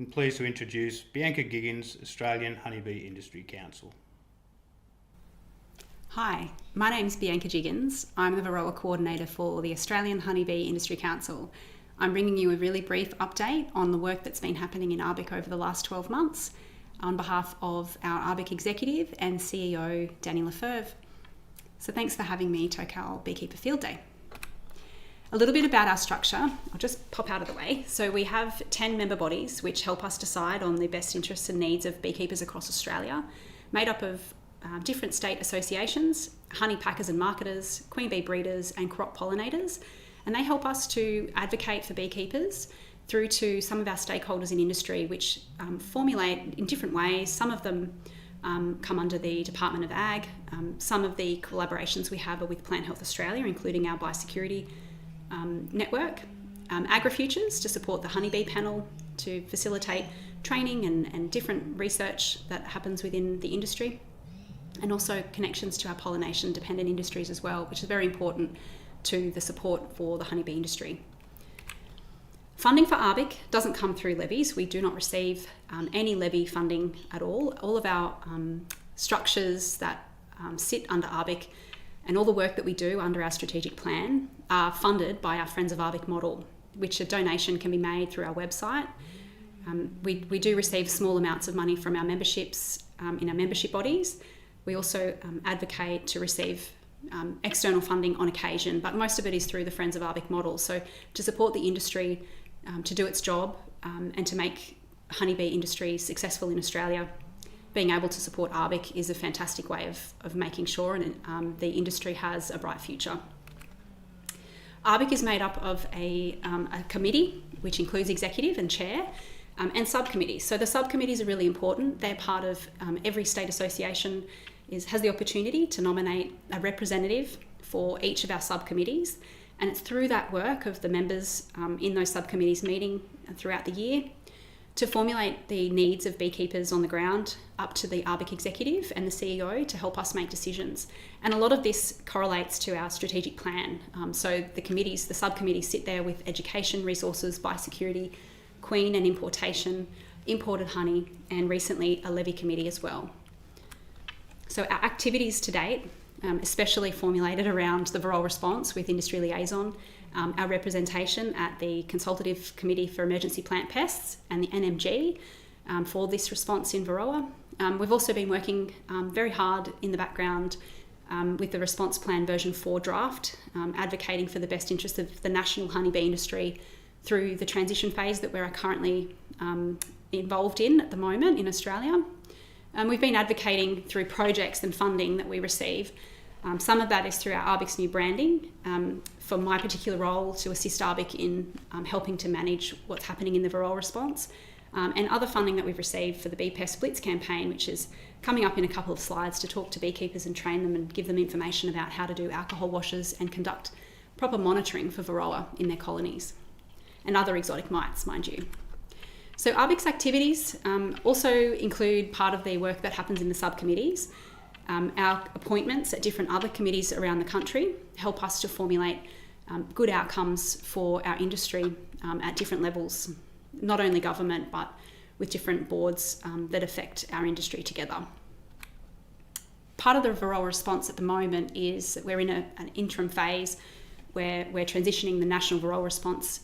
I'm pleased to introduce Bianca Giggins, Australian Honeybee Industry Council. Hi, my name's Bianca Giggins. I'm the Varroa Coordinator for the Australian Honeybee Industry Council. I'm bringing you a really brief update on the work that's been happening in ARBIC over the last 12 months on behalf of our ARBIC Executive and CEO, Danny Lefebvre. So thanks for having me, Tocal Beekeeper Field Day. A little bit about our structure. I'll just pop out of the way. So we have 10 member bodies which help us decide on the best interests and needs of beekeepers across Australia, made up of different state associations, honey packers and marketers, queen bee breeders and crop pollinators, and they help us to advocate for beekeepers through to some of our stakeholders in industry which formulate in different ways. Some of them come under the Department of Ag. Some of the collaborations we have are with Plant Health Australia, including our biosecurity network, AgriFutures to support the honeybee panel to facilitate training and different research that happens within the industry, and also connections to our pollination dependent industries as well, which is very important to the support for the honeybee industry. Funding for ARBIC doesn't come through levies. We do not receive any levy funding at all. All of our structures that sit under ARBIC and all the work that we do under our strategic plan are funded by our Friends of ARBIC model, which a donation can be made through our website. We do receive small amounts of money from our memberships in our membership bodies. We also advocate to receive external funding on occasion, but most of it is through the Friends of ARBIC model. So to support the industry to do its job and to make honeybee industry successful in Australia, being able to support ARBIC is a fantastic way of making sure the industry has a bright future. ARBIC is made up of a committee, which includes executive and chair, and subcommittees. So the subcommittees are really important. They're part of every state association has the opportunity to nominate a representative for each of our subcommittees. And it's through that work of the members in those subcommittees meeting throughout the year to formulate the needs of beekeepers on the ground up to the ARBIC executive and the CEO to help us make decisions. And a lot of this correlates to our strategic plan. So the subcommittees sit there with education, resources, biosecurity, queen and importation, imported honey, and recently a levy committee as well. So our activities to date, especially formulated around the Varroa response with Industry Liaison, our representation at the Consultative Committee for Emergency Plant Pests and the NMG for this response in Varroa. We've also been working very hard in the background with the Response Plan version 4 draft, advocating for the best interest of the national honeybee industry through the transition phase that we're currently involved in at the moment in Australia. We've been advocating through projects and funding that we receive. Some of that is through our ARBIC's new branding. For my particular role, to assist ARBIC in helping to manage what's happening in the Varroa response, and other funding that we've received for the Bee Pest Blitz campaign, which is coming up in a couple of slides to talk to beekeepers and train them and give them information about how to do alcohol washes and conduct proper monitoring for Varroa in their colonies, and other exotic mites, mind you. So ARBIC's activities also include part of the work that happens in the subcommittees. Our appointments at different other committees around the country help us to formulate good outcomes for our industry at different levels, not only government, but with different boards that affect our industry together. Part of the Varroa response at the moment is that we're in an interim phase where we're transitioning the national Varroa response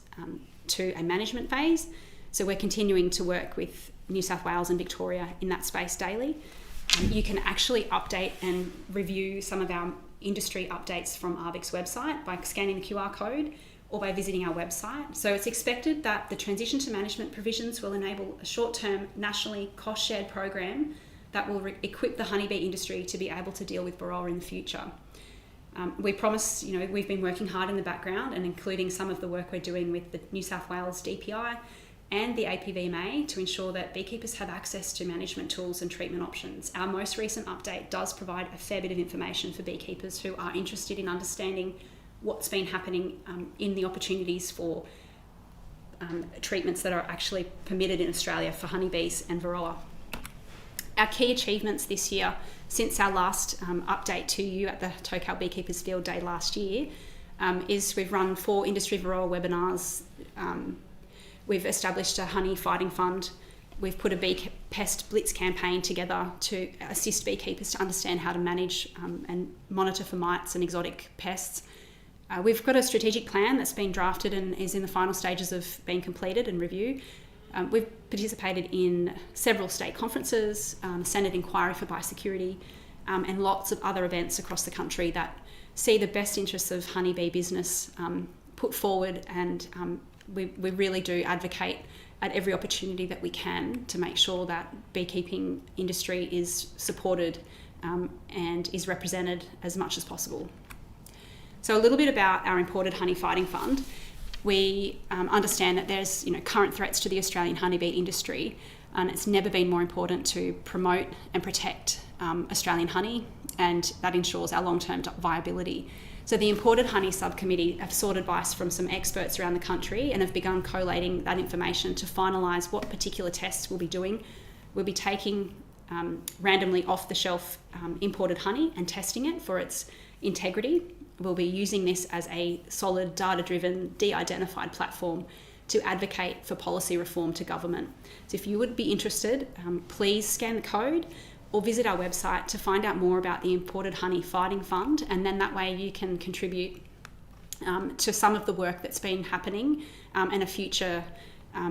to a management phase. So we're continuing to work with New South Wales and Victoria in that space daily. You can actually update and review some of our industry updates from ARBIC's website by scanning the QR code or by visiting our website. So it's expected that the transition to management provisions will enable a short-term, nationally cost-shared program that will equip the honeybee industry to be able to deal with Varroa in the future. We promise, we've been working hard in the background and including some of the work we're doing with the New South Wales DPI and the APVMA to ensure that beekeepers have access to management tools and treatment options. Our most recent update does provide a fair bit of information for beekeepers who are interested in understanding what's been happening in the opportunities for treatments that are actually permitted in Australia for honeybees and Varroa. Our key achievements this year, since our last update to you at the Tocal Beekeepers Field Day last year, is we've run 4 industry Varroa webinars. We've established a honey fighting fund. We've put a bee pest blitz campaign together to assist beekeepers to understand how to manage and monitor for mites and exotic pests. We've got a strategic plan that's been drafted and is in the final stages of being completed and review. We've participated in several state conferences, Senate inquiry for biosecurity, and lots of other events across the country that see the best interests of honeybee business put forward, and we really do advocate at every opportunity that we can to make sure that beekeeping industry is supported and is represented as much as possible. So a little bit about our imported honey fighting fund. We understand that there's current threats to the Australian honeybee industry, and it's never been more important to promote and protect Australian honey, and that ensures our long-term viability. So the Imported Honey Subcommittee have sought advice from some experts around the country and have begun collating that information to finalise what particular tests we'll be doing. We'll be taking randomly off-the-shelf imported honey and testing it for its integrity. We'll be using this as a solid, data-driven, de-identified platform to advocate for policy reform to government. So if you would be interested, please scan the code or visit our website to find out more about the Imported Honey Fighting Fund, and then that way you can contribute to some of the work that's been happening and a future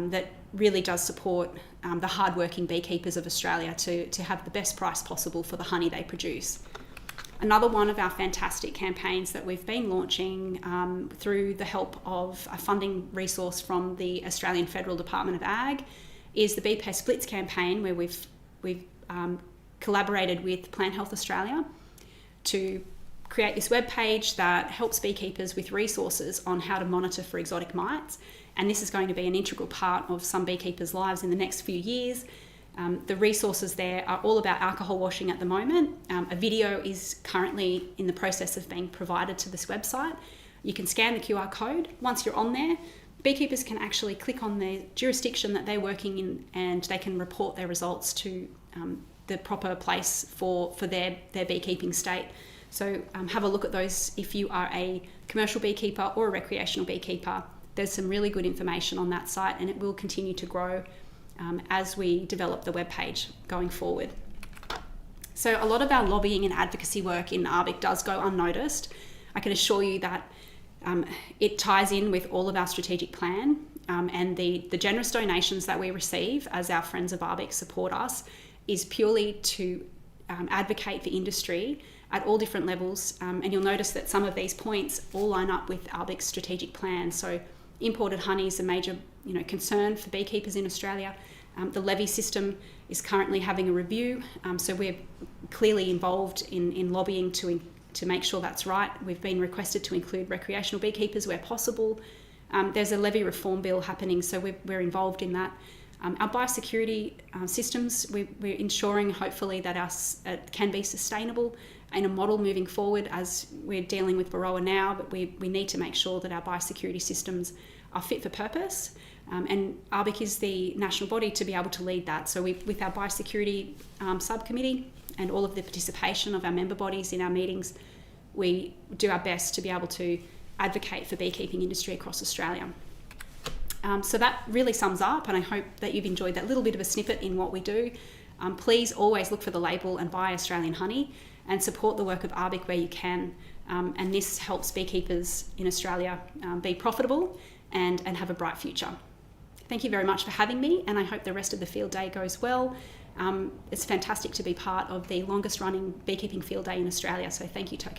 that really does support the hardworking beekeepers of Australia to have the best price possible for the honey they produce. Another one of our fantastic campaigns that we've been launching through the help of a funding resource from the Australian Federal Department of Ag is the Bee Pest Blitz campaign, where we've collaborated with Plant Health Australia to create this webpage that helps beekeepers with resources on how to monitor for exotic mites. And this is going to be an integral part of some beekeepers' lives in the next few years. The resources there are all about alcohol washing at the moment. A video is currently in the process of being provided to this website. You can scan the QR code. Once you're on there, beekeepers can actually click on the jurisdiction that they're working in, and they can report their results to the proper place for their beekeeping state. So have a look at those if you are a commercial beekeeper or a recreational beekeeper. There's some really good information on that site, and it will continue to grow as we develop the webpage going forward. So a lot of our lobbying and advocacy work in ARBIC does go unnoticed. I can assure you that it ties in with all of our strategic plan, and the generous donations that we receive as our friends of ARBIC support us is purely to advocate for industry at all different levels, and you'll notice that some of these points all line up with ARBIC's strategic plan. So imported honey is a major concern for beekeepers in Australia. The levy system is currently having a review, so we're clearly involved in lobbying to make sure that's right. We've been requested to include recreational beekeepers where possible. There's a levy reform bill happening, so we're involved in that. Our biosecurity systems, we're ensuring hopefully that it can be sustainable in a model moving forward, as we're dealing with Varroa now, but we need to make sure that our biosecurity systems are fit for purpose. And ARBIC is the national body to be able to lead that. So with our biosecurity subcommittee and all of the participation of our member bodies in our meetings, we do our best to be able to advocate for beekeeping industry across Australia. So that really sums up, and I hope that you've enjoyed that little bit of a snippet in what we do. Please always look for the label and buy Australian honey, and support the work of ARBIC where you can. And this helps beekeepers in Australia be profitable and have a bright future. Thank you very much for having me, and I hope the rest of the field day goes well. It's fantastic to be part of the longest running beekeeping field day in Australia, so thank you, Tocal.